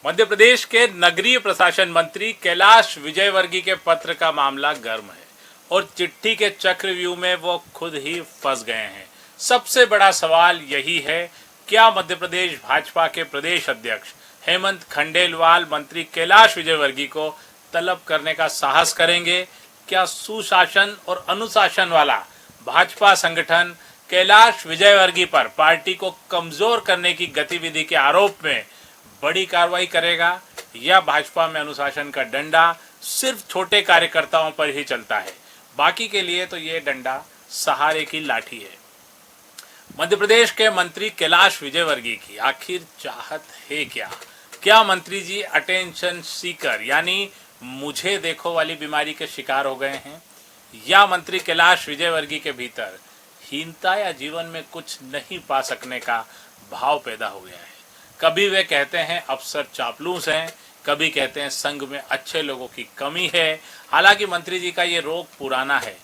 मध्य प्रदेश के नगरीय प्रशासन मंत्री कैलाश विजयवर्गीय के पत्र का मामला गर्म है और चिट्ठी के चक्रव्यूह में वो खुद ही फंस गए हैं। सबसे बड़ा सवाल यही है, क्या मध्य प्रदेश भाजपा के प्रदेश अध्यक्ष हेमंत खंडेलवाल मंत्री कैलाश विजयवर्गीय को तलब करने का साहस करेंगे? क्या सुशासन और अनुशासन वाला भाजपा संगठन कैलाश विजयवर्गीय पर पार्टी को कमजोर करने की गतिविधि के आरोप में बड़ी कार्रवाई करेगा, या भाजपा में अनुशासन का डंडा सिर्फ छोटे कार्यकर्ताओं पर ही चलता है, बाकी के लिए तो ये डंडा सहारे की लाठी है? मध्य प्रदेश के मंत्री कैलाश विजयवर्गीय की आखिर चाहत है क्या? क्या मंत्री जी अटेंशन सीकर यानी मुझे देखो वाली बीमारी के शिकार हो गए हैं, या मंत्री कैलाश विजयवर्गीय के भीतर हीनता या जीवन में कुछ नहीं पा सकने का भाव पैदा हो गया है? कभी वे कहते हैं अफसर चापलूस हैं, कभी कहते हैं संघ में अच्छे लोगों की कमी है। हालांकि मंत्री जी का ये रोग पुराना है।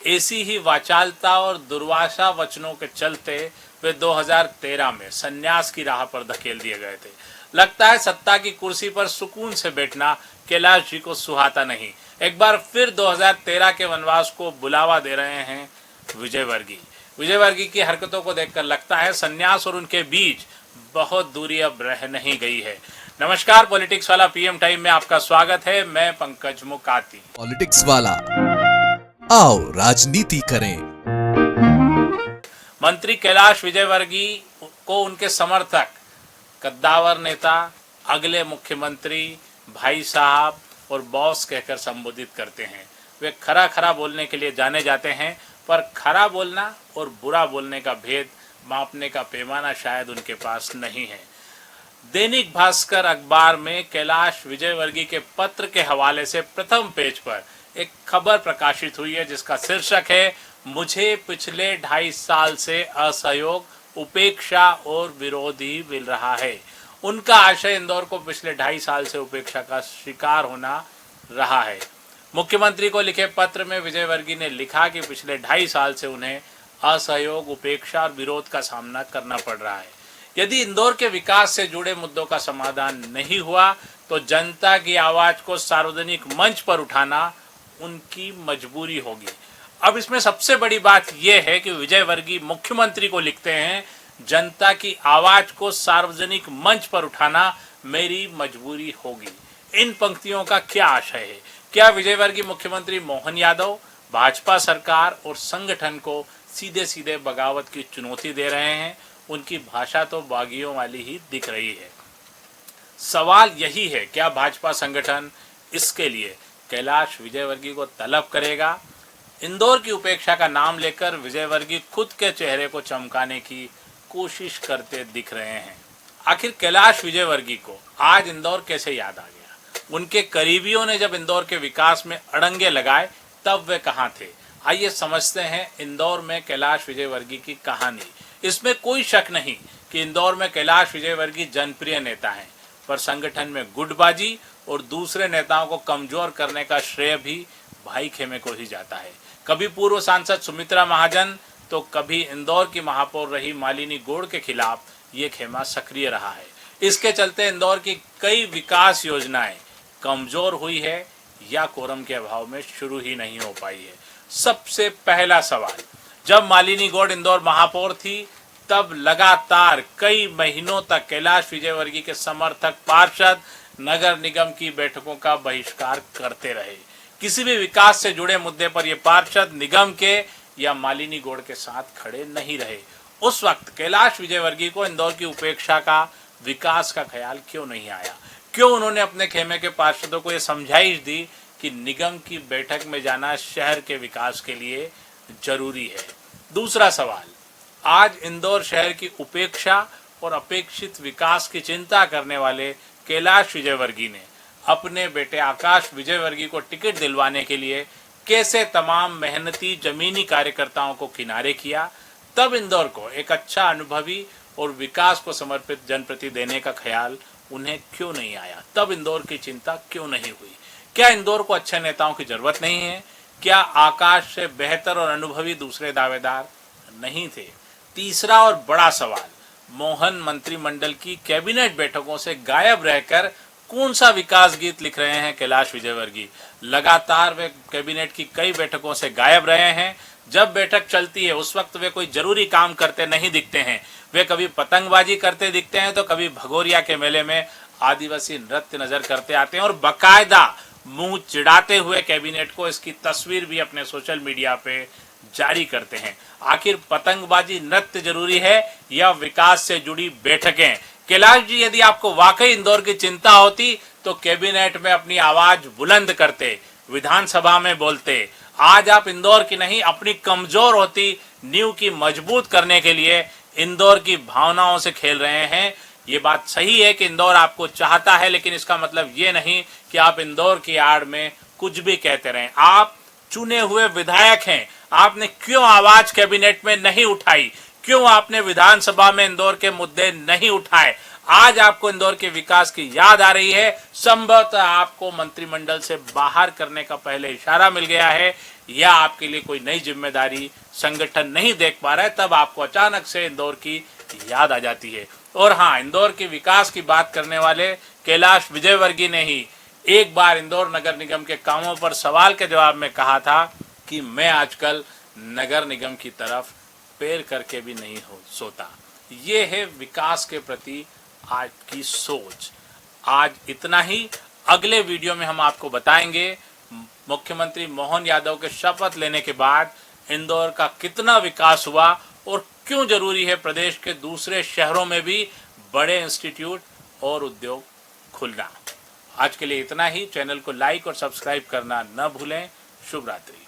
ऐसी ही वाचालता और दुर्वासा वचनों के चलते वे 2013 में संन्यास की राह पर धकेल दिए गए थे। लगता है सत्ता की कुर्सी पर सुकून से बैठना कैलाश जी को सुहाता नहीं। एक बार फिर 2013 के वनवास को बुलावा दे रहे हैं विजयवर्गीय की हरकतों को देखकर लगता है संन्यास और उनके बीच बहुत दूरी अब रह नहीं गई है। नमस्कार, पॉलिटिक्स वाला पीएम टाइम में आपका स्वागत है। मैं पंकज मुकाती। पॉलिटिक्स वाला, आओ राजनीति करें। मंत्री कैलाश विजयवर्गीय को उनके समर्थक कद्दावर नेता, अगले मुख्यमंत्री, भाई साहब और बॉस कहकर संबोधित करते हैं। वे खरा खरा बोलने के लिए जाने जाते हैं, पर खरा बोलना और बुरा बोलने का भेद मापने का पैमाना शायद उनके पास नहीं है। दैनिक भास्कर अखबार में कैलाश विजयवर्गीय के पत्र के हवाले से प्रथम पेज पर एक खबर प्रकाशित हुई है जिसका शीर्षक है, मुझे पिछले 2.5 साल से असहयोग, उपेक्षा और विरोध ही मिल रहा है। उनका आशय इंदौर को पिछले 2.5 साल से उपेक्षा का शिकार होना रहा है। मुख्यमंत्री को लिखे पत्र में विजयवर्गीय ने लिखा कि पिछले 2.5 साल से उन्हें असहयोग, उपेक्षा और विरोध का सामना करना पड़ रहा है। यदि इंदौर के विकास से जुड़े मुद्दों का समाधान नहीं हुआ तो जनता की आवाज को सार्वजनिक मंच पर उठाना उनकी मजबूरी होगी। अब इसमें सबसे बड़ी बात यह है कि विजयवर्गीय मुख्यमंत्री को लिखते हैं, जनता की आवाज को सार्वजनिक मंच पर उठाना मेरी मजबूरी होगी। इन पंक्तियों का क्या आशय है? क्या विजयवर्गीय मुख्यमंत्री मोहन यादव, भाजपा सरकार और संगठन को सीधे सीधे बगावत की चुनौती दे रहे हैं? उनकी भाषा तो बागियों वाली ही दिख रही है। सवाल यही है, क्या भाजपा संगठन इसके लिए कैलाश विजयवर्गीय को तलब करेगा? इंदौर की उपेक्षा का नाम लेकर विजयवर्गीय खुद के चेहरे को चमकाने की कोशिश करते दिख रहे हैं। आखिर कैलाश विजयवर्गीय को आज इंदौर कैसे याद आ गया? उनके करीबियों ने जब इंदौर के विकास में अड़ंगे लगाए तब वे कहां थे? आइए समझते हैं इंदौर में कैलाश विजयवर्गीय की कहानी। इसमें कोई शक नहीं कि इंदौर में कैलाश विजयवर्गीय जनप्रिय नेता हैं, पर संगठन में गुटबाजी और दूसरे नेताओं को कमजोर करने का श्रेय भी भाई खेमे को ही जाता है। कभी पूर्व सांसद सुमित्रा महाजन तो कभी इंदौर की महापौर रही मालिनी गौड़ के खिलाफ ये खेमा सक्रिय रहा है। इसके चलते इंदौर की कई विकास योजनाएं कमजोर हुई है या कोरम के अभाव में शुरू ही नहीं हो पाई है। सबसे पहला सवाल, जब मालिनी गौड़ इंदौर महापौर थी तब लगातार कई महीनों तक कैलाश विजयवर्गीय के समर्थक पार्षद नगर निगम की बैठकों का बहिष्कार करते रहे। किसी भी विकास से जुड़े मुद्दे पर ये पार्षद निगम के या मालिनी गौड़ के साथ खड़े नहीं रहे। उस वक्त कैलाश विजयवर्गीय को इंदौर की उपेक्षा का, विकास का ख्याल क्यों नहीं आया? क्यों उन्होंने अपने खेमे के पार्षदों को यह समझाइश दी कि निगम की बैठक में जाना शहर के विकास के लिए जरूरी है? दूसरा सवाल, आज इंदौर शहर की उपेक्षा और अपेक्षित विकास की चिंता करने वाले कैलाश विजयवर्गीय ने अपने बेटे आकाश विजयवर्गीय को टिकट दिलवाने के लिए कैसे तमाम मेहनती जमीनी कार्यकर्ताओं को किनारे किया? तब इंदौर को एक अच्छा, अनुभवी और विकास को समर्पित जनप्रति देने का ख्याल उन्हें क्यों नहीं आया? तब इंदौर की चिंता क्यों नहीं हुई? क्या इंदौर को अच्छे नेताओं की जरूरत नहीं है? क्या आकाश से बेहतर और अनुभवी दूसरे दावेदार नहीं थे? तीसरा और बड़ा सवाल, मोहन मंत्रिमंडल की कैबिनेट बैठकों से गायब रहकर कौन सा विकास गीत लिख रहे हैं कैलाश विजयवर्गीय। लगातार वे कैबिनेट की कई बैठकों से गायब रहे हैं। जब बैठक चलती है उस वक्त वे कोई जरूरी काम करते नहीं दिखते हैं। वे कभी पतंगबाजी करते दिखते हैं तो कभी भगोरिया के मेले में आदिवासी नृत्य नजर करते आते हैं और बकायदा मुंह चिढ़ाते हुए कैबिनेट को इसकी तस्वीर भी अपने सोशल मीडिया पे जारी करते हैं। आखिर पतंगबाजी नृत्य जरूरी है या विकास से जुड़ी बैठकें? कैलाश जी, यदि आपको वाकई इंदौर की चिंता होती तो कैबिनेट में अपनी आवाज बुलंद करते, विधानसभा में बोलते। आज आप इंदौर की नहीं अपनी कमजोर होती नींव की मजबूत करने के लिए इंदौर की भावनाओं से खेल रहे हैं। ये बात सही है कि इंदौर आपको चाहता है, लेकिन इसका मतलब ये नहीं कि आप इंदौर की आड़ में कुछ भी कहते रहें। आप चुने हुए विधायक हैं। आपने क्यों आवाज कैबिनेट में नहीं उठाई? क्यों आपने विधानसभा में इंदौर के मुद्दे नहीं उठाए? आज आपको इंदौर के विकास की याद आ रही है। संभवतः आपको मंत्रिमंडल से बाहर करने का पहले इशारा मिल गया है या आपके लिए कोई नई जिम्मेदारी संगठन नहीं देख पा रहा है, तब आपको अचानक से इंदौर की याद आ जाती है। और हाँ, इंदौर के विकास की बात करने वाले कैलाश विजयवर्गीय ने ही एक बार इंदौर नगर निगम के कामों पर सवाल के जवाब में कहा था कि मैं आजकल नगर निगम की तरफ पैर करके भी नहीं सोता। ये है विकास के प्रति आज की सोच। आज इतना ही। अगले वीडियो में हम आपको बताएंगे मुख्यमंत्री मोहन यादव के शपथ लेने के बाद इंदौर का कितना विकास हुआ और क्यों जरूरी है प्रदेश के दूसरे शहरों में भी बड़े इंस्टीट्यूट और उद्योग खुलना। आज के लिए इतना ही। चैनल को लाइक और सब्सक्राइब करना न भूलें। शुभ रात्रि।